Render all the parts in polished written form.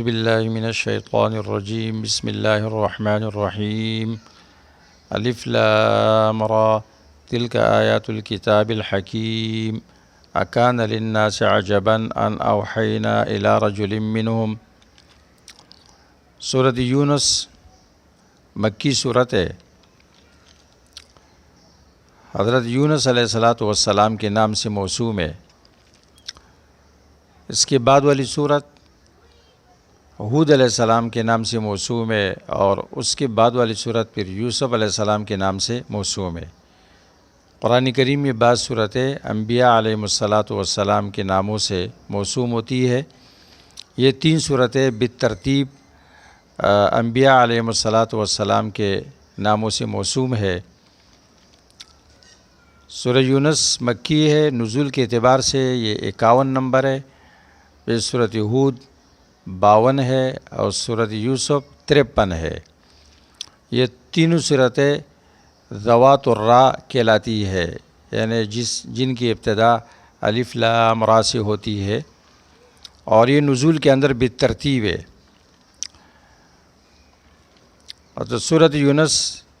باللہ من الشیطان الرجیم بسم اللہ الرحمن الرحیم الف لام را تلک آیات الکتاب الحکیم اکان للناس عجبا ان اوحینا الی رجل منہم۔ سورۃ یونس مکی صورت ہے۔ حضرت یونس علیہ السلام کے نام سے موسوم ہے۔ اس کے بعد والی صورت ہود علیہ السلام کے نام سے موسوم ہے، اور اس کے بعد والی صورت پھر یوسف علیہ السلام کے نام سے موسوم ہے۔ قرآن کریم میں بعض صورتیں انبیاء علیہم السلام کے ناموں سے موسوم ہوتی ہے۔ یہ تین صورتیں بالترتیب انبیاء علیہم السلام کے ناموں سے موسوم ہے۔ سورہ یونس مکی ہے، نزول کے اعتبار سے یہ 51 نمبر ہے، پھر سورۃ ہود 52 ہے، اور سورۃ یوسف 53 ہے۔ یہ تینوں صورتیں ذوات الراء کہلاتی ہے، یعنی جن کی ابتدا الف لام را سے ہوتی ہے، اور یہ نزول کے اندر بالترتیب ہے۔ اور تو سورۃ یونس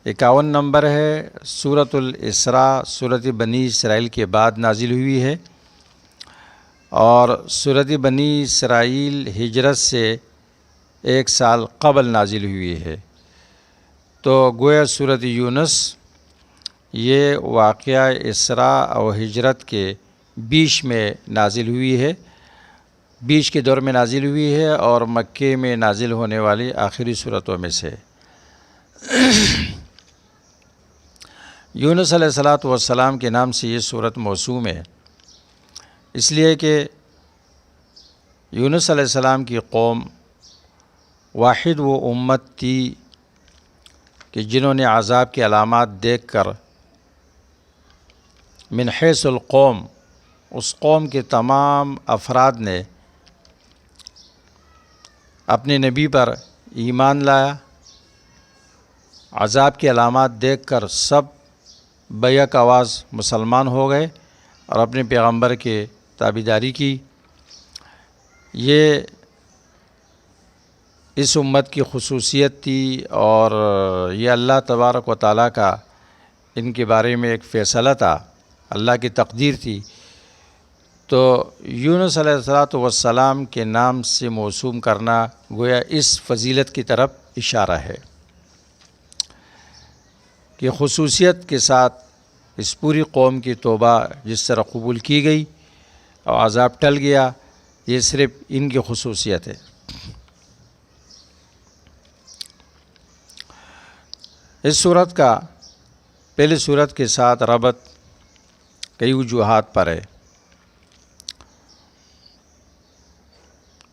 51 نمبر ہے۔ سورۃ الاسراء سورۃ بنی اسرائیل کے بعد نازل ہوئی ہے، اور سورۃ بنی اسرائیل ہجرت سے 1 سال قبل نازل ہوئی ہے۔ تو گویا سورۃ یونس یہ واقعہ اسراء اور ہجرت کے بیچ میں نازل ہوئی ہے، بیچ کے دور میں نازل ہوئی ہے، اور مکے میں نازل ہونے والی آخری صورتوں میں سے۔ یونس علیہ السلام کے نام سے یہ صورت موسوم ہے، اس لیے کہ یونس علیہ السلام کی قوم واحد وہ امت تھی کہ جنہوں نے عذاب کی علامات دیکھ کر من حیث القوم، اس قوم کے تمام افراد نے اپنے نبی پر ایمان لایا۔ عذاب کی علامات دیکھ کر سب بیک آواز مسلمان ہو گئے اور اپنے پیغمبر کے تابعداری کی۔ یہ اس امت کی خصوصیت تھی، اور یہ اللہ تبارک و تعالیٰ کا ان کے بارے میں ایک فیصلہ تھا، اللہ کی تقدیر تھی۔ تو یونس علیہ السلام کے نام سے موسوم کرنا گویا اس فضیلت کی طرف اشارہ ہے کہ خصوصیت کے ساتھ اس پوری قوم کی توبہ جس طرح قبول کی گئی اور عذاب ٹل گیا، یہ صرف ان کی خصوصیت ہے۔ اس صورت کا پہلے صورت کے ساتھ ربط کئی وجوہات پر ہے۔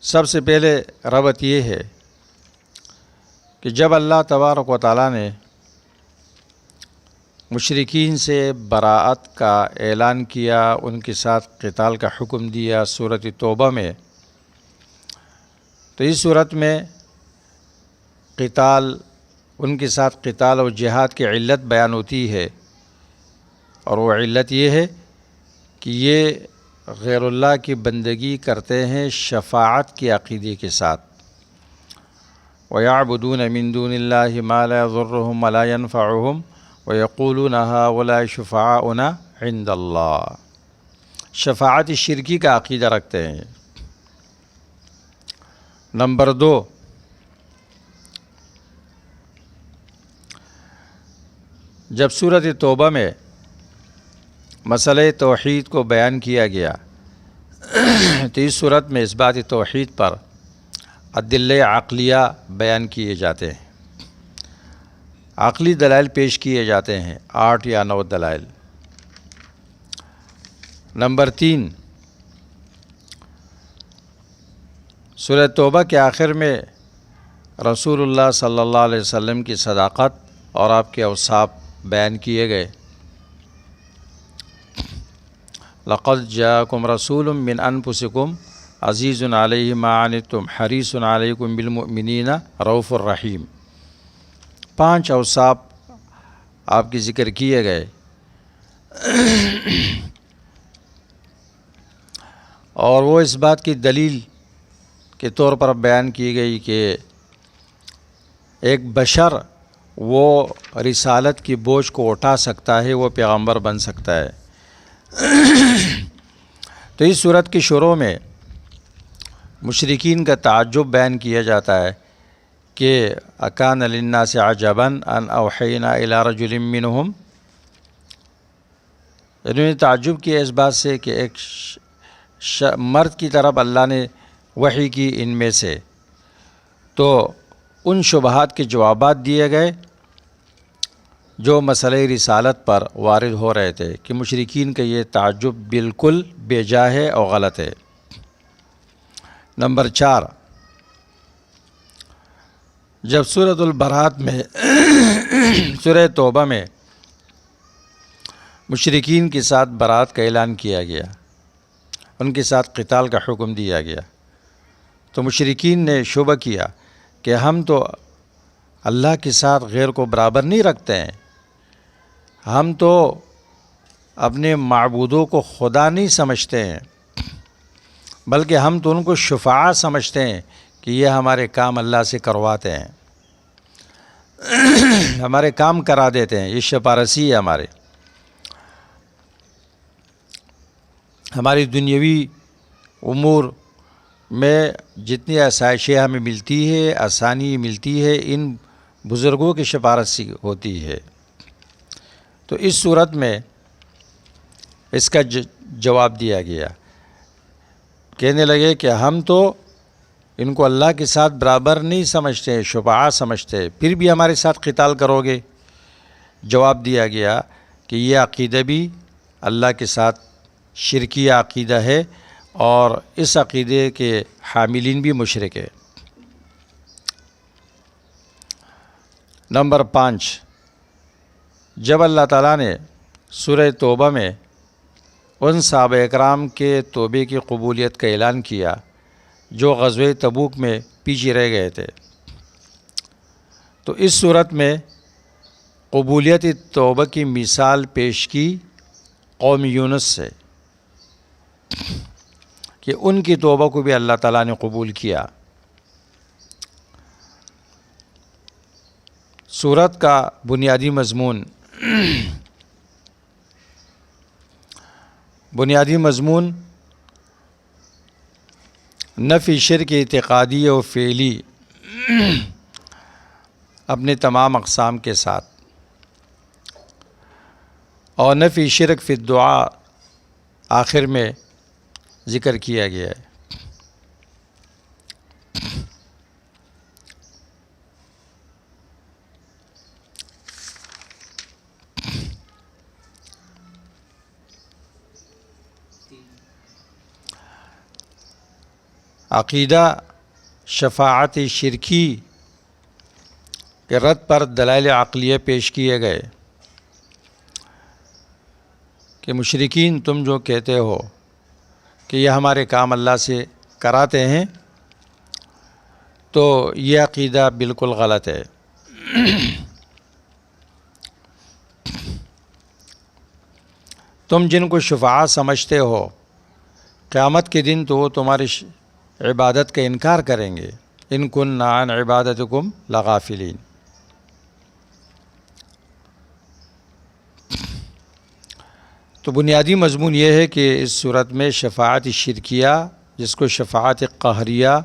سب سے پہلے ربط یہ ہے کہ جب اللہ تبارک و تعالیٰ نے مشرکین سے براءت کا اعلان کیا، ان کے ساتھ قتال کا حکم دیا سورۃ توبہ میں، تو اس صورت میں قتال، ان کے ساتھ قتال اور جہاد کی علت بیان ہوتی ہے، اور وہ علت یہ ہے کہ یہ غیر اللہ کی بندگی کرتے ہیں شفاعت کے عقیدے کے ساتھ۔ وَيَعْبُدُونَ مِن دُونِ اللَّهِ مَا لَا يَضُرُّهُمْ وَلَا يَنفَعُهُمْ وَيَقُولُونَ هَؤُلَاءِ شُفَعَاؤُنَا عِندَ اللَّهِ، شفاعت شرکی کا عقیدہ رکھتے ہیں۔ نمبر 2، جب سورۃ توبہ میں مسئلہ توحید کو بیان کیا گیا تو اس صورت میں اس بات توحید پر ادلہ عقلیہ بیان کیے جاتے ہیں، عقلی دلائل پیش کیے جاتے ہیں، 8 یا 9 دلائل۔ نمبر 3، سورۃ توبہ کے آخر میں رسول اللہ صلی اللہ علیہ وسلم کی صداقت اور آپ کے اوصاف بیان کیے گئے۔ لَقَدْ جَاءَكُمْ رَسُولٌ مِّنْ أَنفُسِكُمْ عَزِيزٌ عَلَيْهِ مَا عَنِتُّمْ حَرِيصٌ عَلَيْكُمْ بِالْمُؤْمِنِينَ رَءُوفٌ الرَّحِيمٌ۔ 5 اوصاف آپ کے ذکر کیے گئے، اور وہ اس بات کی دلیل کے طور پر بیان کی گئی کہ ایک بشر وہ رسالت کی بوجھ کو اٹھا سکتا ہے، وہ پیغمبر بن سکتا ہے۔ تو اس صورت کی شروع میں مشرکین کا تعجب بیان کیا جاتا ہے کہ اکان للناس عجبا ان اوحینا الی رجل منہم، انہوں نے تعجب کیا اس بات سے کہ ایک مرد کی طرف اللہ نے وحی کی ان میں سے۔ تو ان شبہات کے جوابات دیے گئے جو مسئلہ رسالت پر وارد ہو رہے تھے کہ مشرکین کا یہ تعجب بالکل بے جا ہے اور غلط ہے۔ نمبر 4، جب سورۃ البراۃ میں سورہ توبہ میں مشرکین کے ساتھ برات کا اعلان کیا گیا، ان کے ساتھ قتال کا حکم دیا گیا، تو مشرکین نے شبہ کیا کہ ہم تو اللہ کے ساتھ غیر کو برابر نہیں رکھتے ہیں، ہم تو اپنے معبودوں کو خدا نہیں سمجھتے ہیں، بلکہ ہم تو ان کو شفاعہ سمجھتے ہیں کہ یہ ہمارے کام اللہ سے کرواتے ہیں، ہمارے کام کرا دیتے ہیں، یہ شفارسی ہے ہماری دنیاوی امور میں جتنی آسائشیں ہمیں ملتی ہے، آسانی ملتی ہے، ان بزرگوں کی شفارسی ہوتی ہے۔ تو اس صورت میں اس کا جواب دیا گیا، کہنے لگے کہ ہم تو ان کو اللہ کے ساتھ برابر نہیں سمجھتے، شفاعہ سمجھتے، پھر بھی ہمارے ساتھ قتال کرو گے؟ جواب دیا گیا کہ یہ عقیدہ بھی اللہ کے ساتھ شرکی عقیدہ ہے اور اس عقیدے کے حاملین بھی مشرک ہے۔ نمبر 5، جب اللہ تعالیٰ نے سورہ توبہ میں ان صحابہ اکرام کے توبے کی قبولیت کا اعلان کیا جو غزوہ تبوک میں پیچھے رہ گئے تھے، تو اس صورت میں قبولیت توبہ کی مثال پیش کی قوم یونس سے کہ ان کی توبہ کو بھی اللہ تعالیٰ نے قبول کیا۔ سورت کا بنیادی مضمون نفی شرک اعتقادی و فعلی اپنے تمام اقسام کے ساتھ، اور نفی شرک فی الدعاء آخر میں ذکر کیا گیا ہے۔ عقیدہ شفاعت شرکی کے رد پر دلائل عقلیہ پیش کیے گئے کہ مشرکین تم جو کہتے ہو کہ یہ ہمارے کام اللہ سے کراتے ہیں، تو یہ عقیدہ بالکل غلط ہے۔ تم جن کو شفاعہ سمجھتے ہو، قیامت کے دن تو وہ تمہاری عبادت کا انکار کریں گے، ان کننا عن عبادتکم لغافلین۔ تو بنیادی مضمون یہ ہے کہ اس صورت میں شفاعت شرکیہ، جس کو شفاعت قہریہ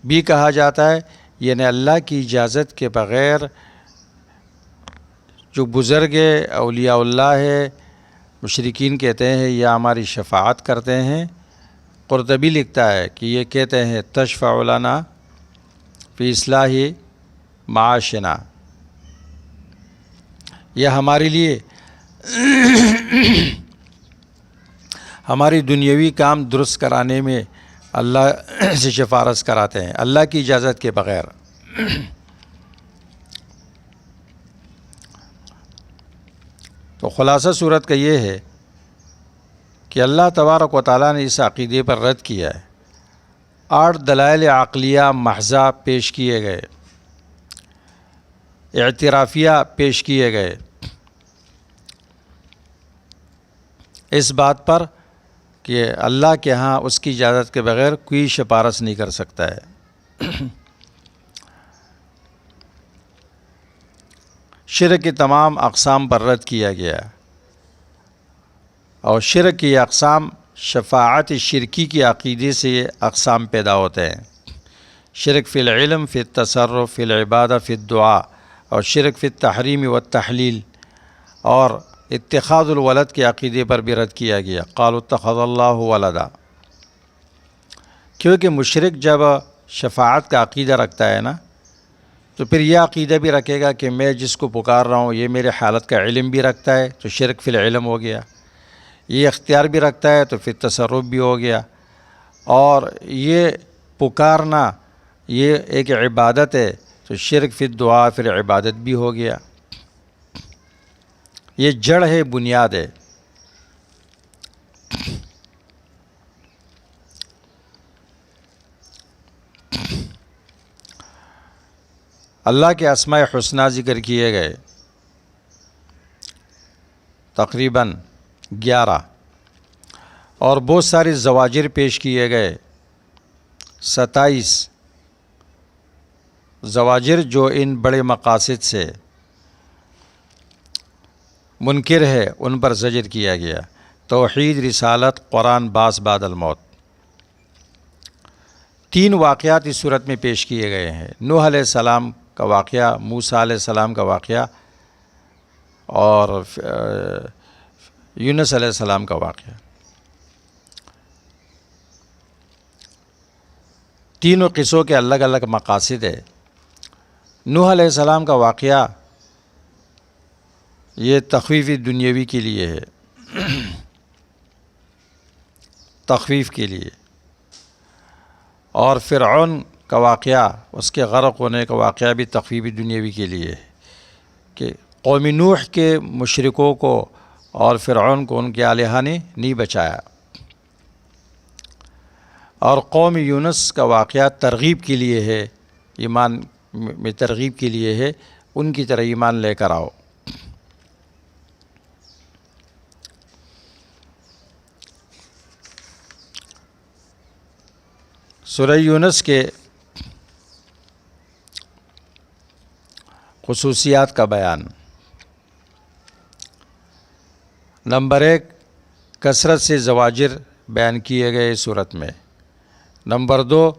بھی کہا جاتا ہے، یعنی اللہ کی اجازت کے بغیر جو بزرگ اولیاء اللہ ہے، مشرکین کہتے ہیں یہ ہماری شفاعت کرتے ہیں۔ قرطبی لکھتا ہے کہ یہ کہتے ہیں تشفع لنا فی اصلاح معاشنا، یہ ہمارے لیے ہماری دنیاوی کام درست کرانے میں اللہ سے سفارش کراتے ہیں اللہ کی اجازت کے بغیر۔ تو خلاصہ صورت کا یہ ہے کہ اللہ تبارک و تعالیٰ نے اس عقیدے پر رد کیا ہے۔ 8 دلائل عقلیہ محضہ پیش کیے گئے، اعترافیہ پیش کیے گئے، اس بات پر کہ اللہ کے ہاں اس کی اجازت کے بغیر کوئی سفارش نہیں کر سکتا ہے۔ شرک کی تمام اقسام پر رد کیا گیا، اور شرک کی اقسام شفاعت شرکی کے عقیدے سے یہ اقسام پیدا ہوتے ہیں۔ شرک فی العلم، فی التصرف، فی العبادہ، فی الدعا، اور شرک فی التحریم والتحلیل، اور اتخاذ الولد کے عقیدے پر بھی رد کیا گیا۔ قالوا اتخذ اللہ ولدا، کیونکہ مشرک جب شفاعت کا عقیدہ رکھتا ہے نا، تو پھر یہ عقیدہ بھی رکھے گا کہ میں جس کو پکار رہا ہوں یہ میرے حالت کا علم بھی رکھتا ہے، تو شرک فی العلم ہو گیا۔ یہ اختیار بھی رکھتا ہے تو پھر تصرف بھی ہو گیا، اور یہ پکارنا یہ ایک عبادت ہے تو شرک فی الدعا پھر عبادت بھی ہو گیا۔ یہ جڑ ہے، بنیاد ہے۔ اللہ کے اسماء حسنہ ذکر کیے گئے تقریباً 11، اور بہت ساری زواجر پیش کیے گئے 27 زواجر، جو ان بڑے مقاصد سے منکر ہے ان پر زجر کیا گیا۔ توحید، رسالت، قرآن، بعث بعد الموت۔ 3 واقعات اس صورت میں پیش کیے گئے ہیں: نوح علیہ السلام کا واقعہ، موسیٰ علیہ السلام کا واقعہ، اور یونس علیہ السلام کا واقعہ۔ تینوں قصوں کے الگ الگ مقاصد ہے۔ نوح علیہ السلام کا واقعہ یہ تخویف دنیاوی کے لیے ہے، تخویف کے لیے، اور فرعون کا واقعہ، اس کے غرق ہونے کا واقعہ بھی تخویف دنیاوی کے لیے ہے، کہ قوم نوح کے مشرکوں کو اور فرعون کو ان کے الہہ نے نہیں بچایا۔ اور قوم یونس کا واقعہ ترغیب کے لیے ہے، ایمان میں ترغیب کے لیے ہے، ان کی طرح ایمان لے کر آؤ۔ سورہ یونس کے خصوصیات کا بیان۔ نمبر 1، کثرت سے زواجر بیان کیے گئے صورت میں۔ نمبر 2،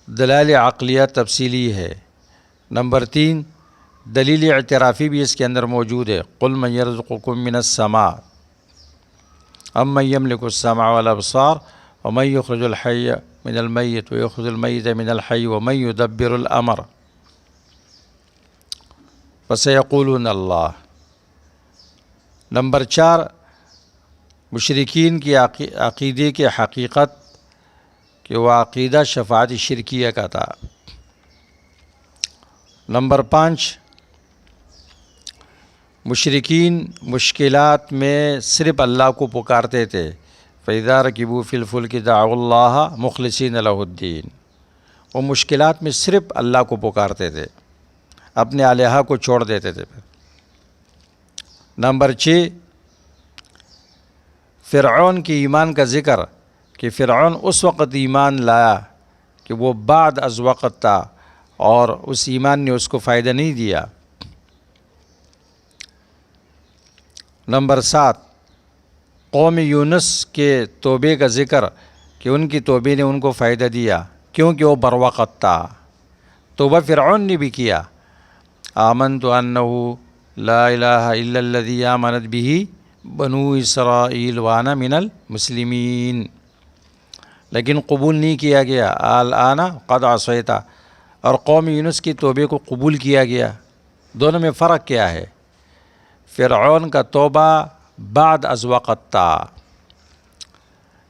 دلائل عقلیہ تفصیلی ہے۔ نمبر 3، دلیل اعترافی بھی اس کے اندر موجود ہے۔ قل من یرزقکم من السماء امن یملک السمع والابصار ومن یخرج الحی من المیت ویخرج المیت من الحی ومن یدبر الامر فسیقولون اللہ۔ نمبر 4، مشرکین کی عقیدے کی حقیقت کہ وہ عقیدہ شفاعت شرکیہ کا تھا۔ نمبر 5، مشرکین مشکلات میں صرف اللہ کو پکارتے تھے۔ فَإِذَا رَكِبُوا فِي الْفُلْكِ دَعَوُا اللَّهَ مُخْلِصِينَ لَهُ الدِّينَ، وہ مشکلات میں صرف اللہ کو پکارتے تھے، اپنے الہہ کو چھوڑ دیتے تھے۔ نمبر 6، فرعون کی ایمان کا ذکر، کہ فرعون اس وقت ایمان لایا کہ وہ بعد از وقت تھا، اور اس ایمان نے اس کو فائدہ نہیں دیا۔ نمبر 7، قوم یونس کے توبے کا ذکر، کہ ان کی توبے نے ان کو فائدہ دیا کیونکہ وہ بروقت تھا۔ توبہ فرعون نے بھی کیا، آمنت انہ لا الہ الا الذی آمنت بہ بنو اسرائیل وانا من المسلمین، لیکن قبول نہیں کیا گیا۔ الآن قد عصیت، اور قوم یونس کی توبے کو قبول کیا گیا۔ دونوں میں فرق کیا ہے؟ فرعون کا توبہ بعد از وقت تھا،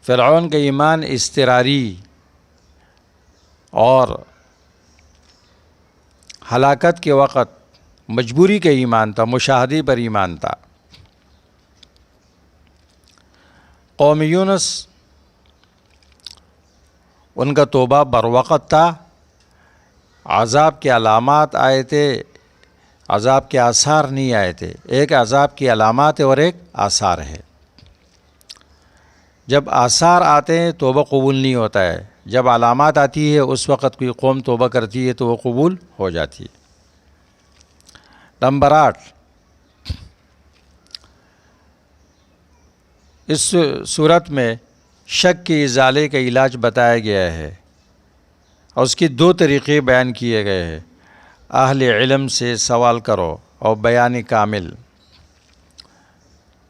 فرعون کا ایمان اضطراری اور ہلاکت کے وقت مجبوری کا ایمان تھا، مشاہدے پر ایمان تھا۔ قوم یونس ان کا توبہ بروقت تھا، عذاب کے علامات آئے تھے، عذاب کے آثار نہیں آئے تھے۔ ایک عذاب کی علامات ہے اور ایک آثار ہے۔ جب آثار آتے ہیں توبہ قبول نہیں ہوتا ہے، جب علامات آتی ہے اس وقت کوئی قوم توبہ کرتی ہے تو وہ قبول ہو جاتی ہے۔ نمبر 8، اس صورت میں شک کے ازالے کا علاج بتایا گیا ہے اور اس کی 2 طریقے بیان کیے گئے ہیں۔ اہل علم سے سوال کرو اور بیان کامل۔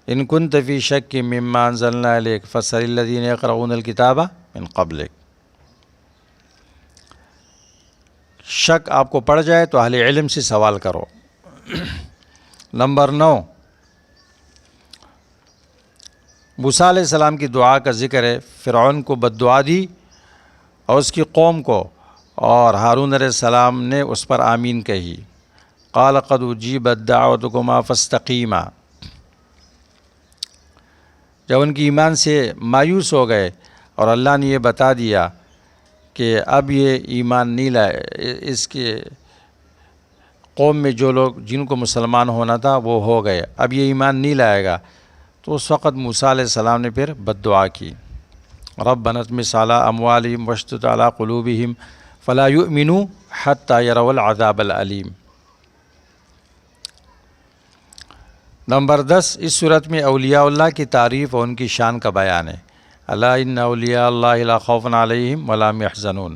ان کنت فی شک مما انزلنا الیک فاسأل الذین یقرؤون الکتاب من قبلک۔ شک آپ کو پڑ جائے تو اہل علم سے سوال کرو۔ نمبر 9، موسیٰ علیہ السلام کی دعا کا ذکر ہے۔ فرعون کو بد دعا دی اور اس کی قوم کو، اور ہارون علیہ السلام نے اس پر آمین کہی۔ قال قد اجیبت دعوتکما فاستقیما۔ جب ان کی ایمان سے مایوس ہو گئے اور اللہ نے یہ بتا دیا کہ اب یہ ایمان نہیں لائے، اس کے قوم میں جو لوگ جن کو مسلمان ہونا تھا وہ ہو گئے، اب یہ ایمان نہیں لائے گا، تو اس وقت موسیٰ علیہ السلام نے پھر بد دعا کی۔ ربنا اطمس علی اموالہم واشدد علی قلوبہم فلا یؤمنوا حتی یروا العذاب العلیم۔ نمبر 10، اس صورت میں اولیاء اللہ کی تعریف اور ان کی شان کا بیان ہے۔ الا ان اولیاء اللہ لا خوف علیہم ولا هم یحزنون۔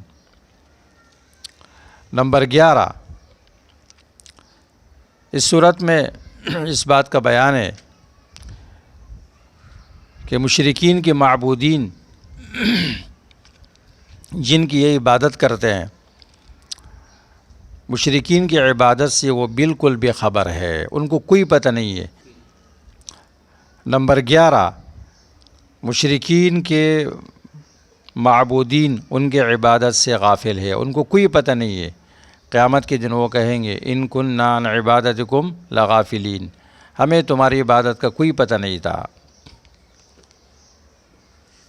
نمبر 11، اس صورت میں اس بات کا بیان ہے کہ مشرکین کے معبودین جن کی یہ عبادت کرتے ہیں، مشرکین کی عبادت سے وہ بالکل بے خبر ہے، ان کو کوئی پتہ نہیں ہے۔ نمبر 11، مشرکین کے معبودین ان کے عبادت سے غافل ہے، ان کو کوئی پتہ نہیں ہے۔ قیامت کے دن وہ کہیں گے ان کننا عن عبادتکم لغافلین، ہمیں تمہاری عبادت کا کوئی پتہ نہیں تھا۔